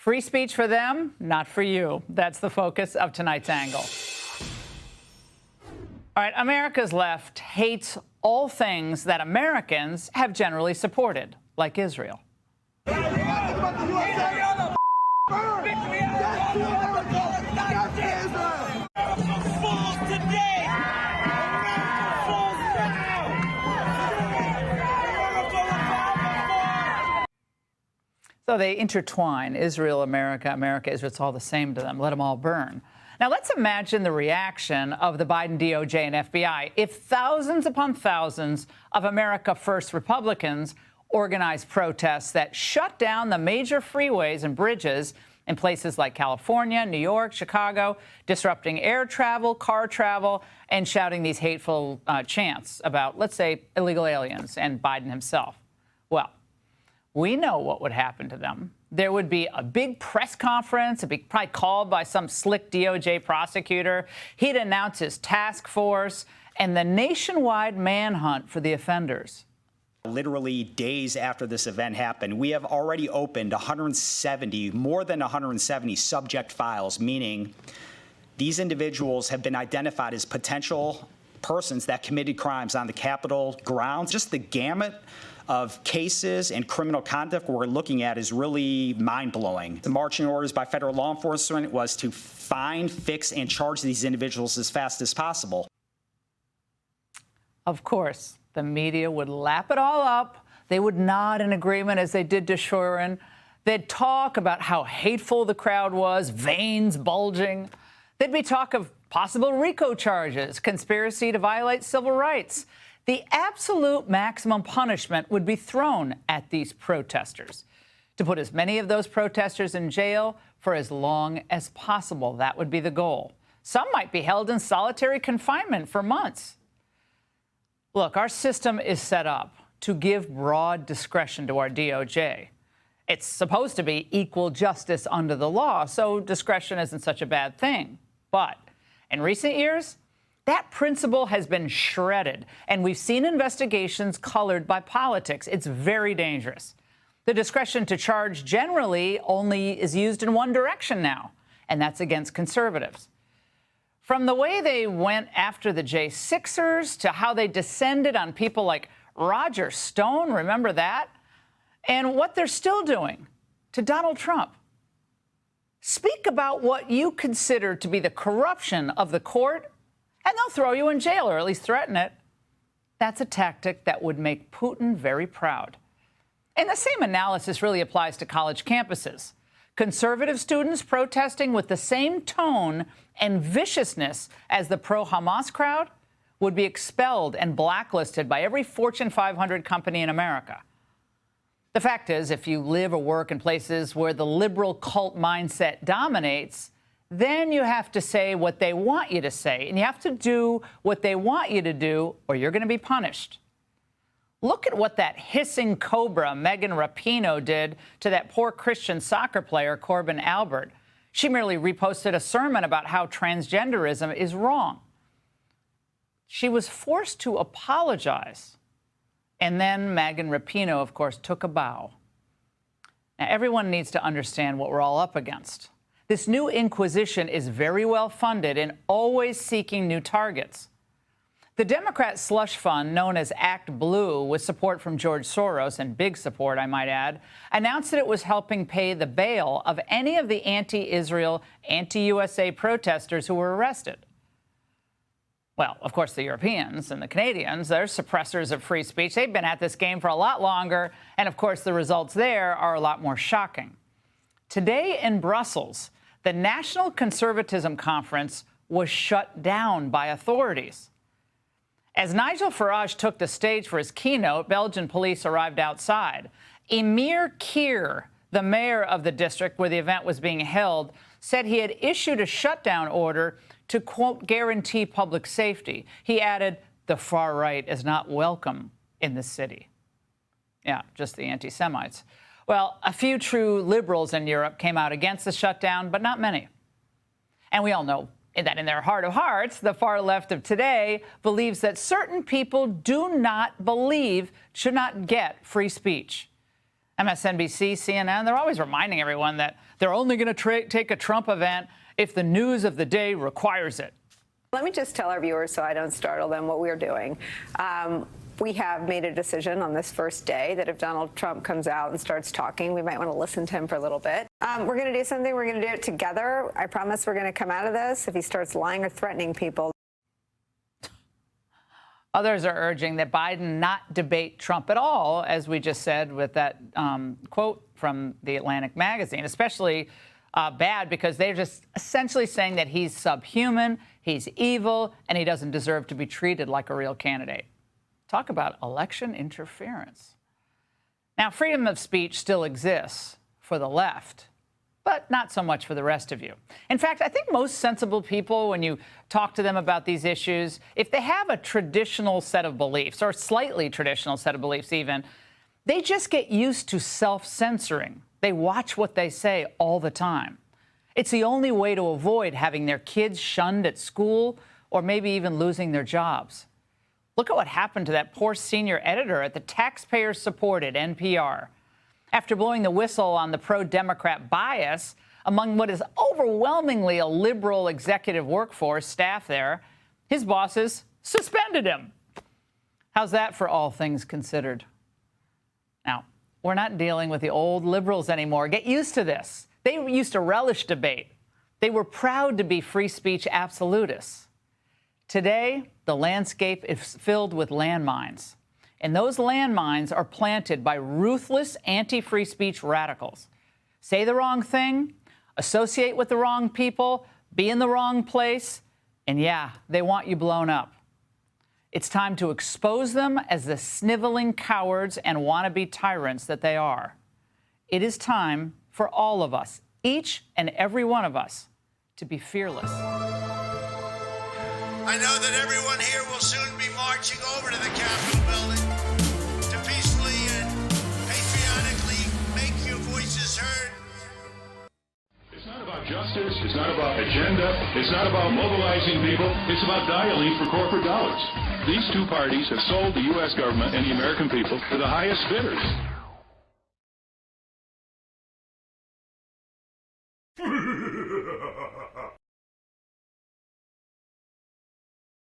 Free speech for them, not for you. That's the focus of tonight's angle. All right, America's left hates all things that Americans have generally supported, like Israel. So they intertwine Israel, America, America, Israel. It's all the same to them. Let them all burn. Now, let's imagine the reaction of the Biden DOJ and FBI if thousands upon thousands of America First Republicans organized protests that shut down the major freeways and bridges in places like California, New York, Chicago, disrupting air travel, car travel, and shouting these hateful chants about, let's say, illegal aliens and Biden himself. Well, we know what would happen to them. There would be a big press conference. It'd be probably called by some slick DOJ prosecutor. He'd announce his task force and the nationwide manhunt for the offenders. Literally days after this event happened, we have already opened more than 170 subject files, meaning these individuals have been identified as potential persons that committed crimes on the Capitol grounds. Just the gamut of cases and criminal conduct we're looking at is really mind-blowing. The marching orders by federal law enforcement was to find, fix, and charge these individuals as fast as possible. Of course, the media would lap it all up. They would nod in agreement as they did to Shurin. They'd talk about how hateful the crowd was, veins bulging. There'd be talk of possible RICO charges, conspiracy to violate civil rights. The absolute maximum punishment would be thrown at these protesters to put as many of those protesters in jail for as long as possible. That would be the goal. Some might be held in solitary confinement for months. Look, our system is set up to give broad discretion to our DOJ. It's supposed to be equal justice under the law, so discretion isn't such a bad thing. But in recent years, that principle has been shredded, and we've seen investigations colored by politics. It's very dangerous. The discretion to charge generally only is used in one direction now, and that's against conservatives. From the way they went after the J6ers to how they descended on people like Roger Stone, remember that? And what they're still doing to Donald Trump. Speak about what you consider to be the corruption of the court, and they'll throw you in jail, or at least threaten it. That's a tactic that would make Putin very proud. And the same analysis really applies to college campuses. Conservative students protesting with the same tone and viciousness as the pro-Hamas crowd would be expelled and blacklisted by every Fortune 500 company in America. The fact is, if you live or work in places where the liberal cult mindset dominates, then you have to say what they want you to say, and you have to do what they want you to do, or you're going to be punished. Look at what that hissing cobra, Megan Rapinoe, did to that poor Christian soccer player, Corbin Albert. She merely reposted a sermon about how transgenderism is wrong. She was forced to apologize. And then Megan Rapinoe, of course, took a bow. Now, everyone needs to understand what we're all up against. This new inquisition is very well funded and always seeking new targets. The Democrat slush fund known as Act Blue, with support from George Soros, and big support, I might add, announced that it was helping pay the bail of any of the anti-Israel, anti-USA protesters who were arrested. Well, of course, the Europeans and the Canadians, they're suppressors of free speech. They've been at this game for a lot longer, and of course, the results there are a lot more shocking. Today in Brussels, the National Conservatism Conference was shut down by authorities. As Nigel Farage took the stage for his keynote, Belgian police arrived outside. Emir Keir, the mayor of the district where the event was being held, said he had issued a shutdown order to, quote, guarantee public safety. He added, the far right is not welcome in the city. Yeah, just the anti-Semites. Well, a few true liberals in Europe came out against the shutdown, but not many. And we all know that in their heart of hearts, the far left of today believes that certain people should not get free speech. MSNBC, CNN, they're always reminding everyone that they're only going to take a Trump event if the news of the day requires it. Let me just tell our viewers, so I don't startle them, what we're doing. We have made a decision on this first day that if Donald Trump comes out and starts talking, we might want to listen to him for a little bit. We're going to do something. We're going to do it together. I promise we're going to come out of this if he starts lying or threatening people. Others are urging that Biden not debate Trump at all, as we just said with that quote from the Atlantic magazine, especially bad because they're just essentially saying that he's subhuman, he's evil, and he doesn't deserve to be treated like a real candidate. Talk about election interference. Now, freedom of speech still exists for the left, but not so much for the rest of you. In fact, I think most sensible people, when you talk to them about these issues, if they have a traditional set of beliefs, or slightly traditional set of beliefs even, they just get used to self-censoring. They watch what they say all the time. It's the only way to avoid having their kids shunned at school or maybe even losing their jobs. Look at what happened to that poor senior editor at the taxpayer-supported NPR. After blowing the whistle on the pro-Democrat bias among what is overwhelmingly a liberal executive workforce staff there, his bosses suspended him. How's that for all things considered? Now, we're not dealing with the old liberals anymore. Get used to this. They used to relish debate. They were proud to be free speech absolutists. Today, the landscape is filled with landmines, and those landmines are planted by ruthless anti-free speech radicals. Say the wrong thing, associate with the wrong people, be in the wrong place, and yeah, they want you blown up. It's time to expose them as the sniveling cowards and wannabe tyrants that they are. It is time for all of us, each and every one of us, to be fearless. I know that everyone here will soon be marching over to the Capitol building to peacefully and patriotically make your voices heard. It's not about justice. It's not about agenda. It's not about mobilizing people. It's about dialing for corporate dollars. These two parties have sold the U.S. government and the American people to the highest bidders.